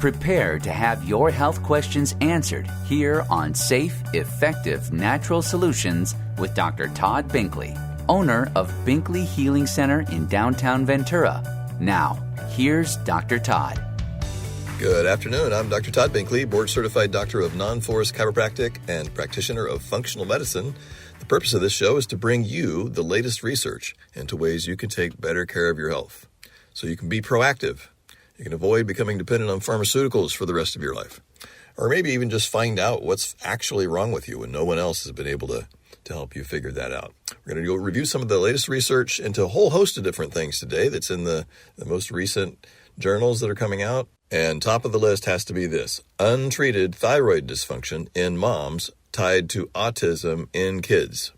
Prepare to have your health questions answered here on Safe, Effective Natural Solutions with Dr. Todd Binkley, owner of Binkley Healing Center in downtown Ventura. Now, here's Dr. Todd. Good afternoon. I'm Dr. Todd Binkley, board-certified doctor of non-force chiropractic and practitioner of functional medicine. The purpose of this show is to bring you the latest research into ways you can take better care of your health so you can be proactive. You can avoid becoming dependent on pharmaceuticals for the rest of your life. Or maybe even just find out what's actually wrong with you when no one else has been able to help you figure that out. We're going to go review some of the latest research into a whole host of different things today that's in the most recent journals that are coming out. And top of the list has to be this: untreated thyroid dysfunction in moms tied to autism in kids.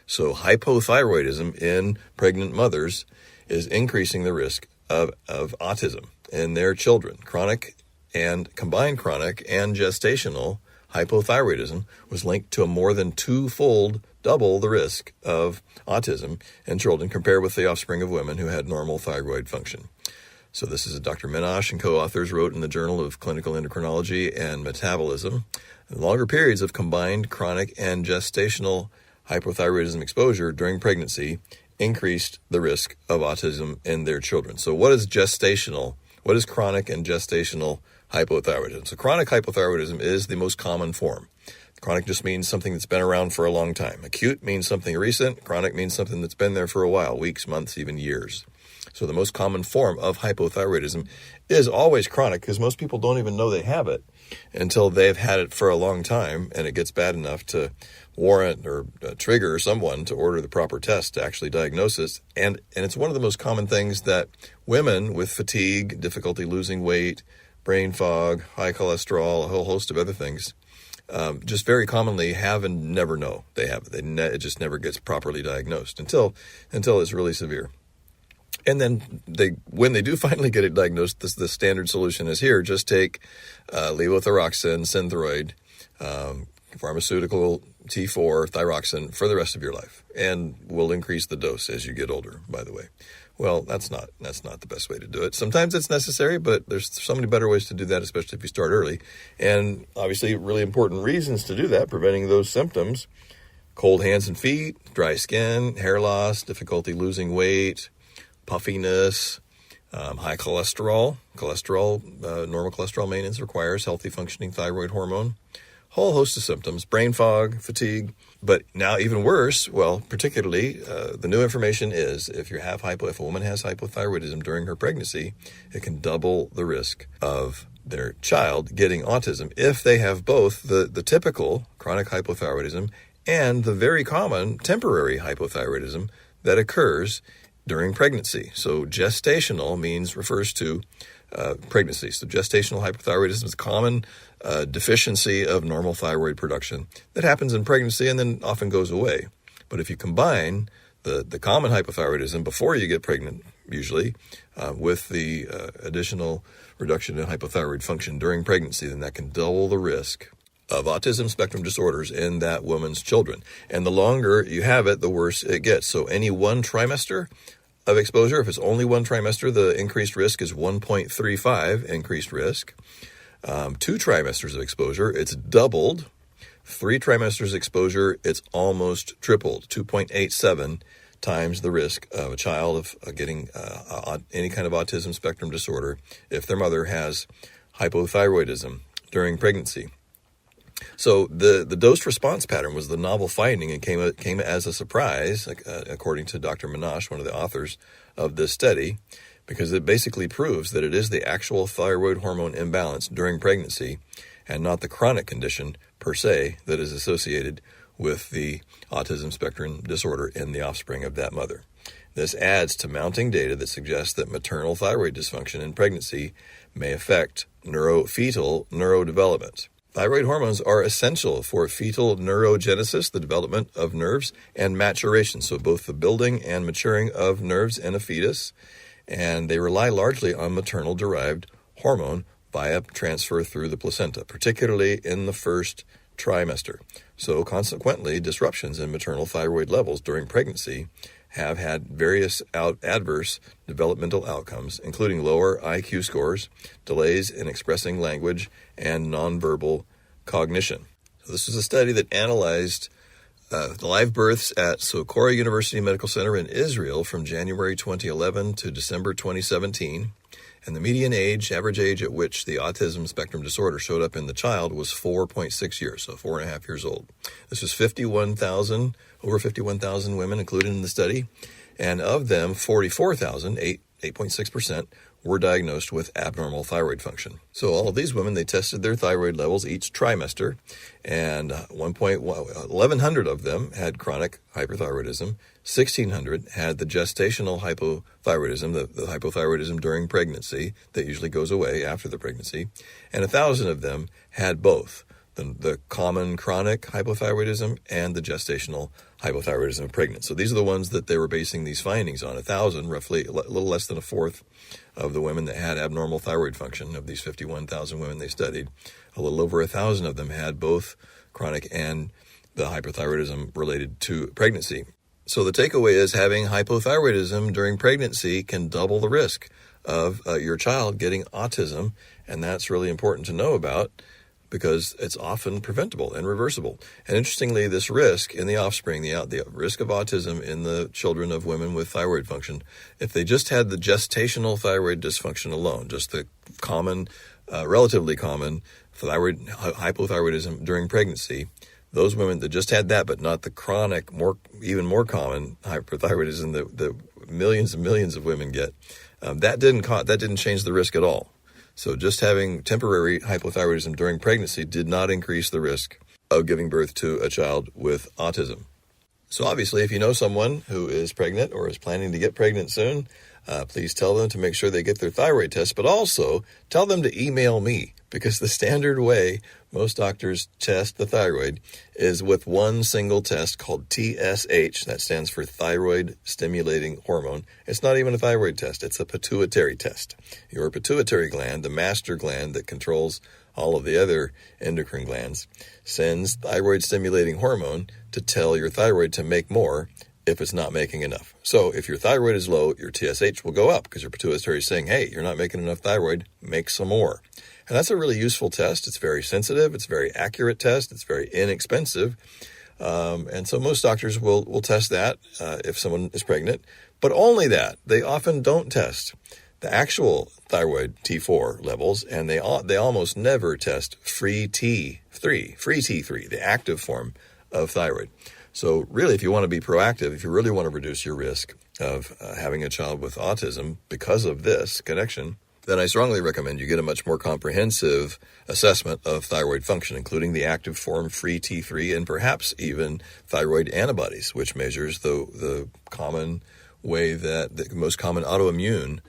So hypothyroidism in pregnant mothers is increasing the risk of autism in their children. Combined chronic and gestational hypothyroidism was linked to a more than double the risk of autism in children compared with the offspring of women who had normal thyroid function. So this is Dr. Minash and co-authors wrote in the Journal of Clinical Endocrinology and Metabolism. Longer periods of combined chronic and gestational hypothyroidism exposure during pregnancy increased the risk of autism in their children. So what is gestational? What is chronic and gestational hypothyroidism? So chronic hypothyroidism is the most common form. Chronic just means something that's been around for a long time. Acute means something recent. Chronic means something that's been there for a while, weeks, months, even years. So the most common form of hypothyroidism is always chronic because most people don't even know they have it until they've had it for a long time and it gets bad enough to warrant or trigger someone to order the proper test to actually diagnose it. And it's one of the most common things that women with fatigue, difficulty losing weight, brain fog, high cholesterol, a whole host of other things, just very commonly have and never know they have it. It just never gets properly diagnosed until it's really severe. And then when they do finally get it diagnosed, the standard solution is here. Just take levothyroxine, Synthroid, pharmaceutical T4, thyroxine for the rest of your life. And we'll increase the dose as you get older, by the way. Well, that's not the best way to do it. Sometimes it's necessary, but there's so many better ways to do that, especially if you start early. And obviously, really important reasons to do that, preventing those symptoms: cold hands and feet, dry skin, hair loss, difficulty losing weight, puffiness, high cholesterol. Normal cholesterol maintenance requires healthy functioning thyroid hormone. Whole host of symptoms: brain fog, fatigue. But now even worse, particularly the new information is if a woman has hypothyroidism during her pregnancy, it can double the risk of their child getting autism if they have both the typical chronic hypothyroidism and the very common temporary hypothyroidism that occurs during pregnancy. So gestational refers to pregnancy. So gestational hypothyroidism is a common deficiency of normal thyroid production that happens in pregnancy and then often goes away. But if you combine the common hypothyroidism before you get pregnant, usually, with the additional reduction in hypothyroid function during pregnancy, then that can double the risk of autism spectrum disorders in that woman's children. And the longer you have it, the worse it gets. So any one trimester of exposure, if it's only one trimester, the increased risk is 1.35 increased risk. 2 trimesters of exposure, it's doubled. 3 trimesters exposure, it's almost tripled, 2.87 times the risk of a child of getting any kind of autism spectrum disorder if their mother has hypothyroidism during pregnancy. So the dose response pattern was the novel finding and came as a surprise, according to Dr. Minash, one of the authors of this study, because it basically proves that it is the actual thyroid hormone imbalance during pregnancy and not the chronic condition per se that is associated with the autism spectrum disorder in the offspring of that mother. This adds to mounting data that suggests that maternal thyroid dysfunction in pregnancy may affect fetal neurodevelopment. Thyroid hormones are essential for fetal neurogenesis, the development of nerves, and maturation, so both the building and maturing of nerves in a fetus, and they rely largely on maternal derived hormone via transfer through the placenta, particularly in the first trimester. So consequently, disruptions in maternal thyroid levels during pregnancy have had various adverse developmental outcomes, including lower IQ scores, delays in expressing language, and nonverbal cognition. So this was a study that analyzed live births at Socorro University Medical Center in Israel from January 2011 to December 2017. And the median age, average age at which the autism spectrum disorder showed up in the child was 4.6 years, so 4.5 years old. This was over 51,000 women included in the study. And of them, 44,000, 8.6%, were diagnosed with abnormal thyroid function. So all of these women, they tested their thyroid levels each trimester, and 1,100 of them had chronic hyperthyroidism, 1,600 had the gestational hypothyroidism, the hypothyroidism during pregnancy that usually goes away after the pregnancy, and 1,000 of them had both the common chronic hypothyroidism and the gestational hypothyroidism of pregnancy. So these are the ones that they were basing these findings on. 1,000, roughly a little less than a fourth of the women that had abnormal thyroid function. Of these 51,000 women they studied, a little over 1,000 of them had both chronic and the hyperthyroidism related to pregnancy. So the takeaway is having hypothyroidism during pregnancy can double the risk of your child getting autism, and that's really important to know about, because it's often preventable and reversible. And interestingly, this risk in the offspring, the risk of autism in the children of women with thyroid function, if they just had the gestational thyroid dysfunction alone, just the common, relatively common hypothyroidism during pregnancy, those women that just had that, but not the chronic, even more common hyperthyroidism that the millions and millions of women get, that didn't change the risk at all. So just having temporary hypothyroidism during pregnancy did not increase the risk of giving birth to a child with autism. So obviously, if you know someone who is pregnant or is planning to get pregnant soon, please tell them to make sure they get their thyroid test, but also tell them to email me, because the standard way most doctors test the thyroid is with one single test called TSH. That stands for thyroid stimulating hormone. It's not even a thyroid test. It's a pituitary test. Your pituitary gland, the master gland that controls all of the other endocrine glands, sends thyroid stimulating hormone to tell your thyroid to make more if it's not making enough. So if your thyroid is low, your TSH will go up because your pituitary is saying, hey, you're not making enough thyroid, make some more. And that's a really useful test. It's very sensitive. It's a very accurate test. It's very inexpensive. And so most doctors will test that if someone is pregnant, but only that. They often don't test the actual thyroid T4 levels, and they almost never test free T3, the active form of thyroid. So really, if you want to be proactive, if you really want to reduce your risk of having a child with autism because of this connection, then I strongly recommend you get a much more comprehensive assessment of thyroid function, including the active form free T3 and perhaps even thyroid antibodies, which measures the common way that the most common autoimmune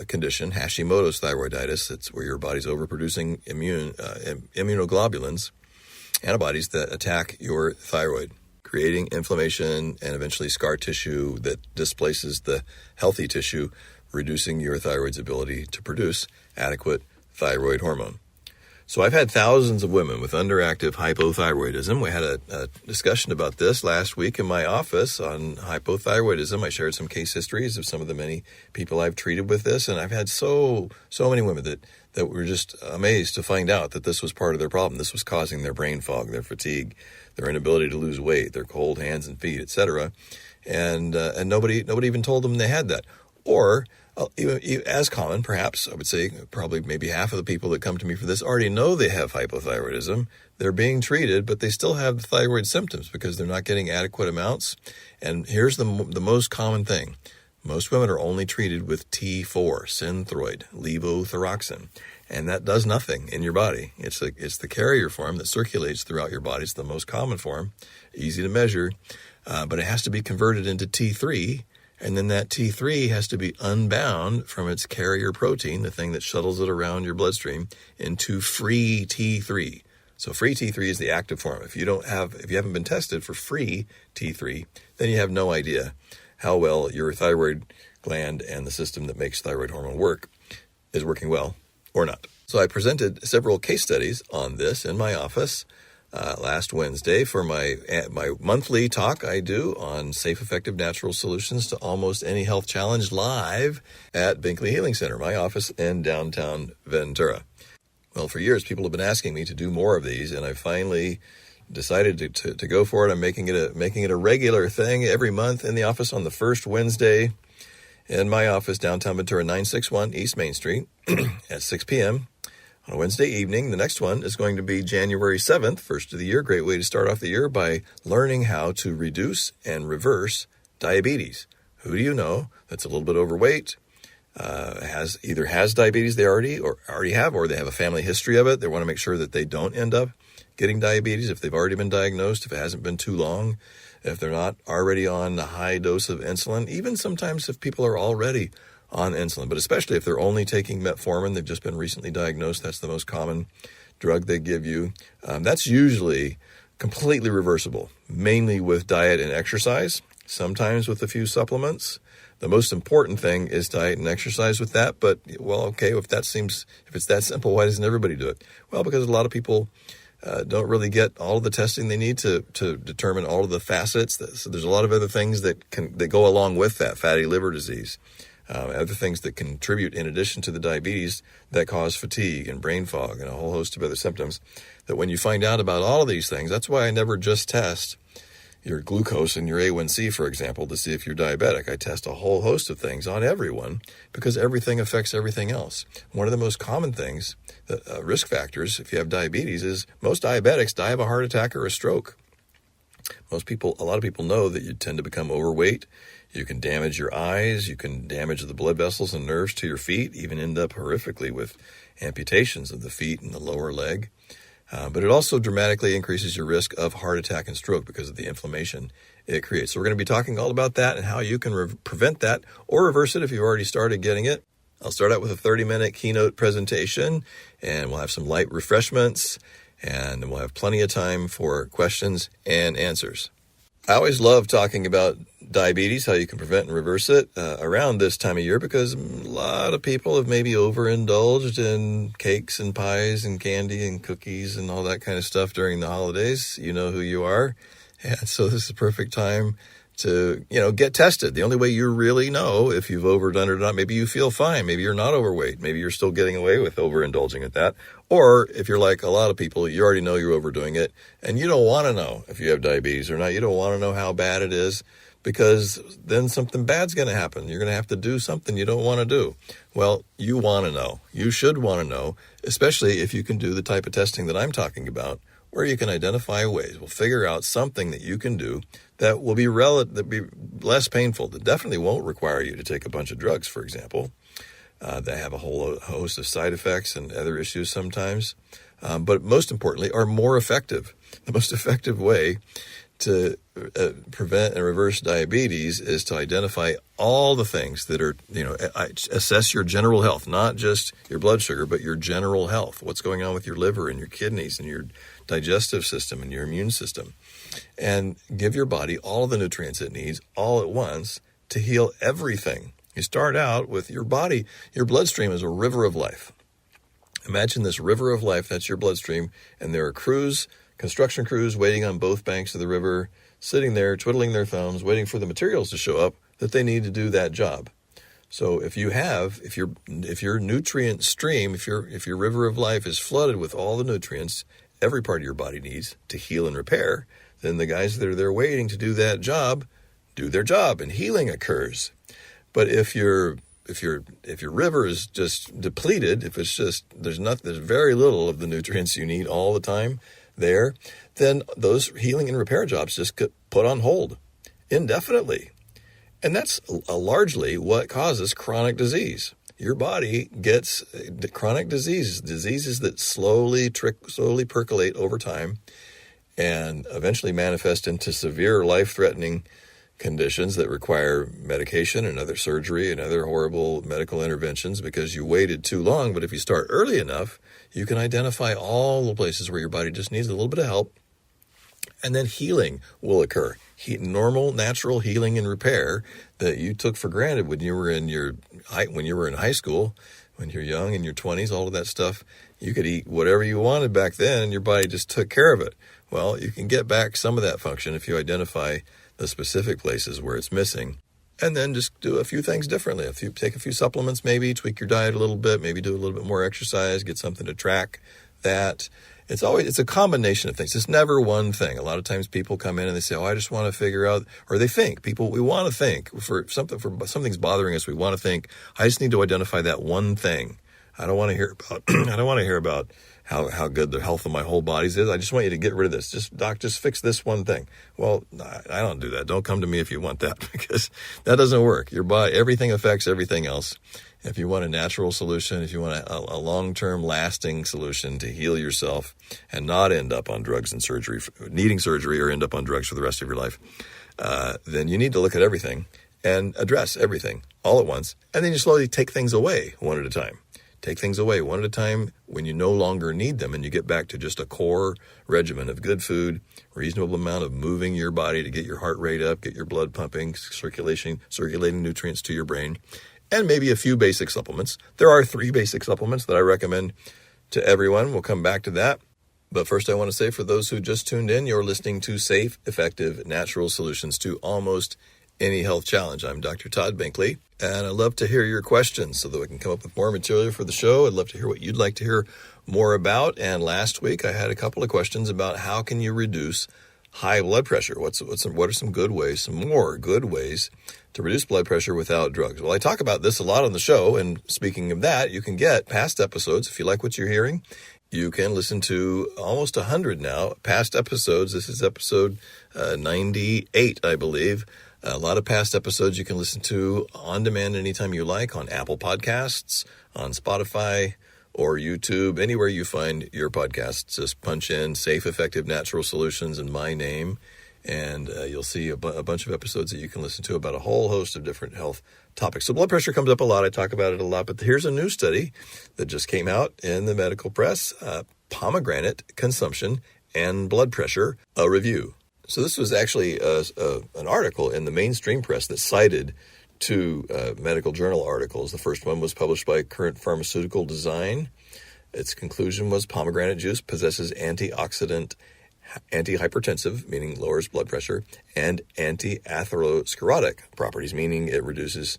condition, Hashimoto's thyroiditis. It's where your body's overproducing immunoglobulins, antibodies that attack your thyroid, creating inflammation and eventually scar tissue that displaces the healthy tissue, reducing your thyroid's ability to produce adequate thyroid hormone. So I've had thousands of women with underactive hypothyroidism. We had a discussion about this last week in my office on hypothyroidism. I shared some case histories of some of the many people I've treated with this, and I've had so many women that were just amazed to find out that this was part of their problem. This was causing their brain fog, their fatigue, their inability to lose weight, their cold hands and feet, etc. And nobody even told them they had that. Or even as common, perhaps, I would say probably maybe half of the people that come to me for this already know they have hypothyroidism. They're being treated, but they still have the thyroid symptoms because they're not getting adequate amounts. And here's the most common thing. Most women are only treated with T4, synthroid, levothyroxine, and that does nothing in your body. It's the carrier form that circulates throughout your body. It's the most common form, easy to measure, but it has to be converted into T3. And then that T3 has to be unbound from its carrier protein, the thing that shuttles it around your bloodstream, into free T3. So free T3 is the active form. If you haven't been tested for free T3, then you have no idea how well your thyroid gland and the system that makes thyroid hormone work is working well or not. So I presented several case studies on this in my office last Wednesday for my monthly talk I do on safe, effective, natural solutions to almost any health challenge live at Binkley Healing Center, my office in downtown Ventura. Well, for years, people have been asking me to do more of these, and I finally decided to go for it. I'm making it a regular thing every month in the office on the first Wednesday in my office, downtown Ventura, 961 East Main Street at 6 p.m. on a Wednesday evening. The next one is going to be January 7th, first of the year. Great way to start off the year by learning how to reduce and reverse diabetes. Who do you know that's a little bit overweight, has diabetes they already have, or they have a family history of it? They want to make sure that they don't end up getting diabetes if they've already been diagnosed, if it hasn't been too long, if they're not already on a high dose of insulin, even sometimes if people are already on insulin, but especially if they're only taking metformin, they've just been recently diagnosed, that's the most common drug they give you. That's usually completely reversible, mainly with diet and exercise, sometimes with a few supplements. The most important thing is diet and exercise with that, but, well, okay, if it's that simple, why doesn't everybody do it? Well, because a lot of people don't really get all of the testing they need to determine all of the facets. So there's a lot of other things that go along with that, fatty liver disease, other things that contribute in addition to the diabetes that cause fatigue and brain fog and a whole host of other symptoms, that when you find out about all of these things, that's why I never just test your glucose and your A1C, for example, to see if you're diabetic. I test a whole host of things on everyone because everything affects everything else. One of the most common things, risk factors, if you have diabetes, is most diabetics die of a heart attack or a stroke. A lot of people know that you tend to become overweight. You can damage your eyes. You can damage the blood vessels and nerves to your feet, even end up horrifically with amputations of the feet and the lower leg. But it also dramatically increases your risk of heart attack and stroke because of the inflammation it creates. So we're going to be talking all about that and how you can prevent that or reverse it if you've already started getting it. I'll start out with a 30-minute keynote presentation, and we'll have some light refreshments, and we'll have plenty of time for questions and answers. I always love talking about diabetes, how you can prevent and reverse it around this time of year, because a lot of people have maybe overindulged in cakes and pies and candy and cookies and all that kind of stuff during the holidays. You know who you are. And so this is the perfect time to, get tested. The only way you really know if you've overdone it or not, maybe you feel fine. Maybe you're not overweight. Maybe you're still getting away with overindulging at that. Or if you're like a lot of people, you already know you're overdoing it and you don't want to know if you have diabetes or not. You don't want to know how bad it is, because then something bad's going to happen. You're going to have to do something you don't want to do. Well, you want to know. You should want to know, especially if you can do the type of testing that I'm talking about, where you can identify ways. We'll figure out something that you can do that will be less painful, that definitely won't require you to take a bunch of drugs, for example. They have a whole host of side effects and other issues sometimes, but most importantly, are more effective. The most effective way to prevent and reverse diabetes is to identify all the things that are, assess your general health, not just your blood sugar, but your general health, what's going on with your liver and your kidneys and your digestive system and your immune system, and give your body all the nutrients it needs all at once to heal everything. You start out with your body. Your bloodstream is a river of life. Imagine this river of life, that's your bloodstream, and there are construction crews waiting on both banks of the river, sitting there, twiddling their thumbs, waiting for the materials to show up that they need to do that job. So if your nutrient stream, if your river of life is flooded with all the nutrients every part of your body needs to heal and repair, then the guys that are there waiting to do that job do their job and healing occurs. But if your river is just depleted, if it's just there's very little of the nutrients you need all the time there, then those healing and repair jobs just get put on hold indefinitely. And that's largely what causes chronic disease. Your body gets chronic diseases that slowly percolate over time and eventually manifest into severe life-threatening conditions that require medication and other surgery and other horrible medical interventions because you waited too long. But if you start early enough, you can identify all the places where your body just needs a little bit of help, and then healing will occur. Normal, natural healing and repair that you took for granted when you were in high school, When you're young, in your 20s, all of that stuff, you could eat whatever you wanted back then, and your body just took care of it. Well, you can get back some of that function if you identify the specific places where it's missing, and then just do a few things differently. If you take a few supplements, maybe tweak your diet a little bit, maybe do a little bit more exercise, get something to track that. It's a combination of things. It's never one thing. A lot of times people come in and they say, I just want to figure out, or they think, we want to think for something's bothering us. We want to think, I just need to identify that one thing. I don't want to hear about how good the health of my whole body is. I just want you to get rid of this. Just fix this one thing. Well, I don't do that. Don't come to me if you want that, because that doesn't work. Your body, everything affects everything else. If you want a natural solution, if you want a long-term lasting solution to heal yourself and not end up on drugs and surgery, needing surgery or end up on drugs for the rest of your life, then you need to look at everything and address everything all at once. And then you slowly take things away one at a time. Take things away one at a time when you no longer need them, and you get back to just a core regimen of good food, reasonable amount of moving your body to get your heart rate up, get your blood pumping, circulating nutrients to your brain, and maybe a few basic supplements. There are 3 basic supplements that I recommend to everyone. We'll come back to that. But first, I want to say, for those who just tuned in, you're listening to Safe, Effective, Natural Solutions to Almost Any Health Challenge. I'm Dr. Todd Binkley, and I'd love to hear your questions so that we can come up with more material for the show. I'd love to hear what you'd like to hear more about. And last week, I had a couple of questions about how can you reduce high blood pressure? What are some good ways, some more good ways to reduce blood pressure without drugs? Well, I talk about this a lot on the show, and speaking of that, you can get past episodes. If you like what you're hearing, you can listen to almost 100 now past episodes. This is episode 98, I believe. A lot of past episodes you can listen to on demand anytime you like, on Apple Podcasts, on Spotify, or YouTube, anywhere you find your podcasts. Just punch in Safe, Effective, Natural Solutions and my name, and you'll see a bunch of episodes that you can listen to about a whole host of different health topics. So blood pressure comes up a lot. I talk about it a lot, but here's a new study that just came out in the medical press, pomegranate consumption and blood pressure, a review. So this was actually an article in the mainstream press that cited 2 medical journal articles. The first one was published by Current Pharmaceutical Design. Its conclusion was pomegranate juice possesses antioxidant, antihypertensive, meaning lowers blood pressure, and anti-atherosclerotic properties, meaning it reduces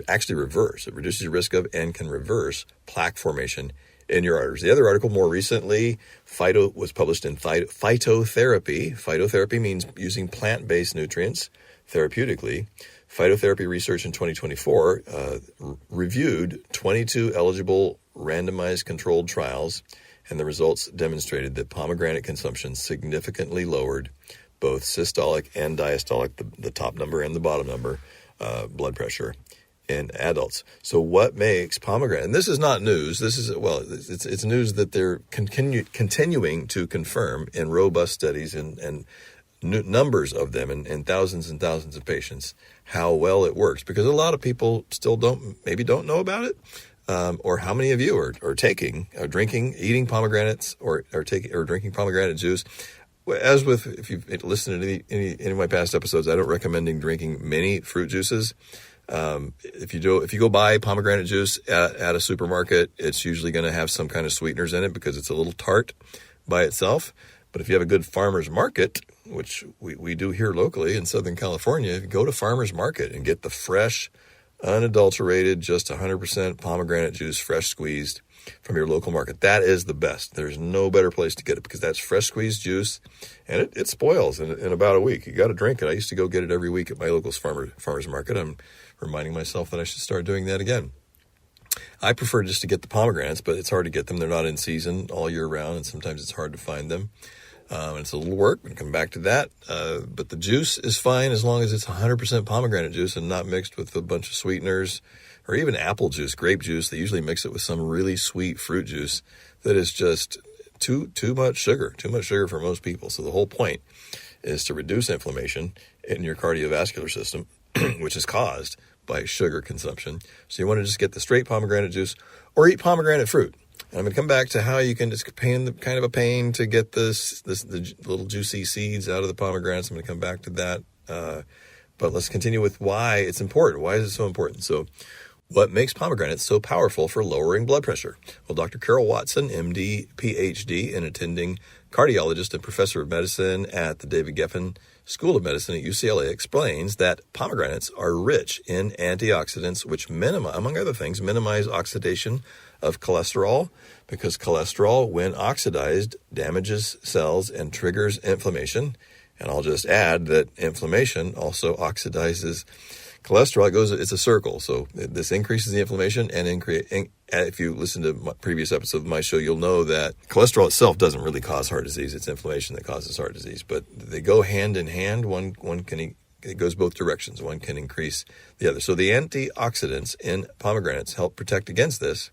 actually reverse. It reduces your risk of and can reverse plaque formation in your arteries. The other article, more recently, was published in Phytotherapy. Phytotherapy means using plant-based nutrients therapeutically. Phytotherapy research in 2024 reviewed 22 eligible randomized controlled trials, and the results demonstrated that pomegranate consumption significantly lowered both systolic and diastolic, the top number and the bottom number, blood pressure in adults. So what makes pomegranate, and this is not news, it's news that they're continuing to confirm in robust studies and numbers of them and thousands and thousands of patients, how well it works, because a lot of people still don't know about it, or how many of you are eating pomegranates or drinking pomegranate juice. As with, if you've listened to any of my past episodes, I don't recommend drinking many fruit juices. If you go buy pomegranate juice at a supermarket, it's usually going to have some kind of sweeteners in it because it's a little tart by itself. But if you have a good farmer's market, which we do here locally in Southern California, go to farmer's market and get the fresh, unadulterated, just 100% pomegranate juice, fresh squeezed from your local market. That is the best. There's no better place to get it because that's fresh squeezed juice, and it spoils in about a week. You got to drink it. I used to go get it every week at my local farmer's market. I'm reminding myself that I should start doing that again. I prefer just to get the pomegranates, but it's hard to get them. They're not in season all year round, and sometimes it's hard to find them. It's a little work. We can come back to that. But the juice is fine as long as it's 100% pomegranate juice and not mixed with a bunch of sweeteners or even apple juice, grape juice. They usually mix it with some really sweet fruit juice that is just too much sugar for most people. So the whole point is to reduce inflammation in your cardiovascular system, which is caused by sugar consumption. So you want to just get the straight pomegranate juice or eat pomegranate fruit. And I'm going to come back to how you can just kind of a pain to get the little juicy seeds out of the pomegranates. I'm going to come back to that. But let's continue with why it's important. Why is it so important? So What makes pomegranates so powerful for lowering blood pressure? Well, Dr. Carol Watson, MD, PhD, and attending cardiologist and professor of medicine at the David Geffen School of Medicine at UCLA, explains that pomegranates are rich in antioxidants, which among other things, minimize oxidation of cholesterol, because cholesterol, when oxidized, damages cells and triggers inflammation. And I'll just add that inflammation also oxidizes cholesterol. It's a circle. So this increases the inflammation, and if you listen to my previous episodes of my show, you'll know that cholesterol itself doesn't really cause heart disease. It's inflammation that causes heart disease, but they go hand in hand. It goes both directions. One can increase the other. So the antioxidants in pomegranates help protect against this,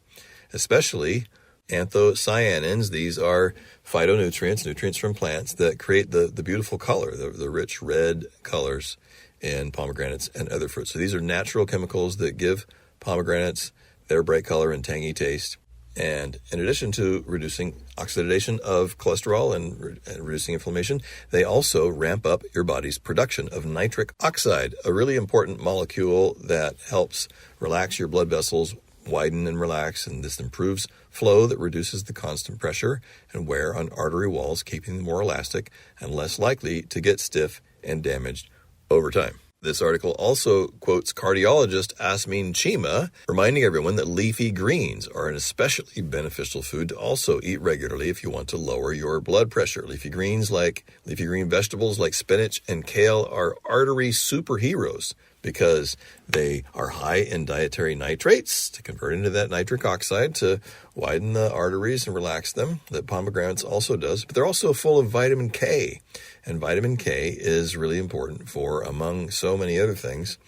especially anthocyanins. These are phytonutrients, nutrients from plants that create the beautiful color, the rich red colors in pomegranates and other fruits. So these are natural chemicals that give pomegranates their bright color and tangy taste. And in addition to reducing oxidation of cholesterol and reducing inflammation, they also ramp up your body's production of nitric oxide, a really important molecule that helps relax your blood vessels, widen and relax, and this improves flow that reduces the constant pressure and wear on artery walls, keeping them more elastic and less likely to get stiff and damaged over time. This article also quotes cardiologist Asmin Chima, reminding everyone that leafy greens are an especially beneficial food to also eat regularly if you want to lower your blood pressure. Leafy green vegetables like spinach and kale are artery superheroes because they are high in dietary nitrates to convert into that nitric oxide to widen the arteries and relax them, that pomegranates also does. But they're also full of vitamin K. And vitamin K is really important for, among so many other things,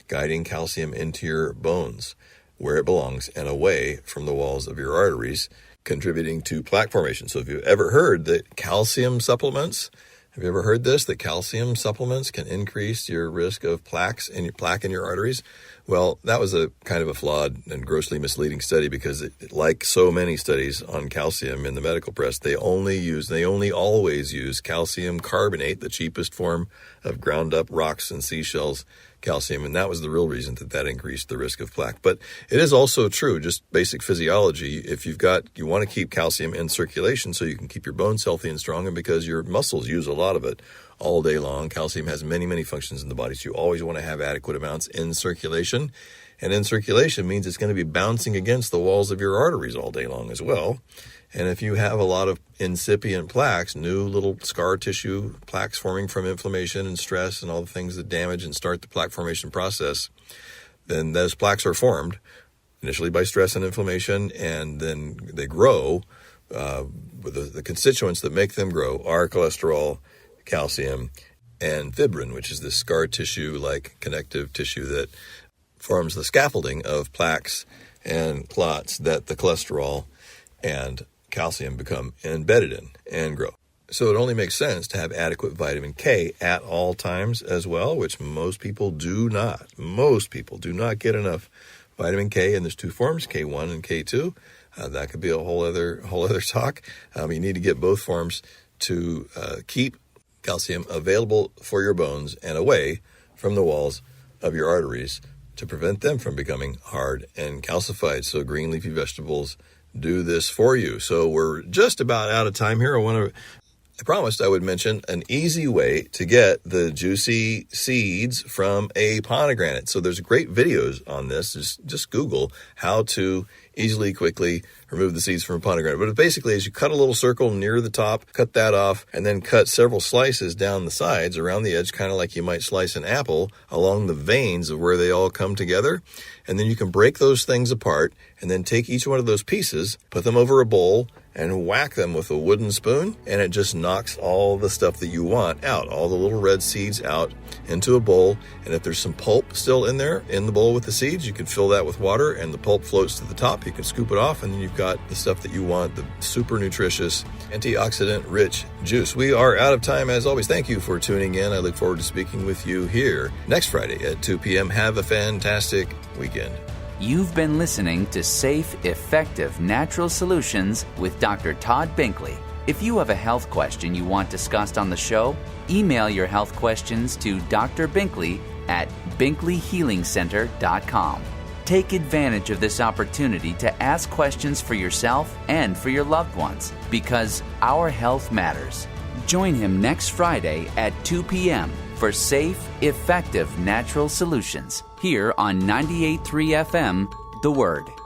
guiding calcium into your bones where it belongs and away from the walls of your arteries, contributing to plaque formation. So if you've ever heard that calcium supplements, have you ever heard this, that calcium supplements can increase your risk of plaque in your arteries? Well, that was a kind of a flawed and grossly misleading study because like so many studies on calcium in the medical press, they only always use calcium carbonate, the cheapest form of ground up rocks and seashells calcium, and that was the real reason that increased the risk of plaque. But it is also true, just basic physiology, if you want to keep calcium in circulation so you can keep your bones healthy and strong, and because your muscles use a lot of it all day long. Calcium has many, many functions in the body, so you always want to have adequate amounts in circulation. And in circulation means it's going to be bouncing against the walls of your arteries all day long as well. And if you have a lot of incipient plaques, new little scar tissue plaques forming from inflammation and stress and all the things that damage and start the plaque formation process, then those plaques are formed initially by stress and inflammation, and then they grow. The constituents that make them grow are cholesterol, calcium, and fibrin, which is this scar tissue-like connective tissue that forms the scaffolding of plaques and clots that the cholesterol and calcium become embedded in and grow. So it only makes sense to have adequate vitamin K at all times as well, which most people do not. Most people do not get enough vitamin K, and there's two forms, K1 and K2. That could be a whole other talk. You need to get both forms to keep calcium available for your bones and away from the walls of your arteries to prevent them from becoming hard and calcified. So green leafy vegetables do this for you. So we're just about out of time here. I promised I would mention an easy way to get the juicy seeds from a pomegranate. So there's great videos on this. Just Google how to easily, quickly remove the seeds from a pomegranate. But basically, as you cut a little circle near the top, cut that off, and then cut several slices down the sides around the edge, kind of like you might slice an apple, along the veins of where they all come together. And then you can break those things apart and then take each one of those pieces, put them over a bowl, and whack them with a wooden spoon, and it just knocks all the stuff that you want out, all the little red seeds out into a bowl. And if there's some pulp still in there in the bowl with the seeds, you can fill that with water and the pulp floats to the top. You can scoop it off, and then you've got the stuff that you want, the super nutritious, antioxidant-rich juice. We are out of time as always. Thank you for tuning in. I look forward to speaking with you here next Friday at 2 p.m. Have a fantastic weekend. You've been listening to Safe, Effective Natural Solutions with Dr. Todd Binkley. If you have a health question you want discussed on the show, email your health questions to Dr. Binkley at binkleyhealingcenter.com. Take advantage of this opportunity to ask questions for yourself and for your loved ones, because our health matters. Join him next Friday at 2 p.m. for safe, effective natural solutions here on 98.3 FM, The Word.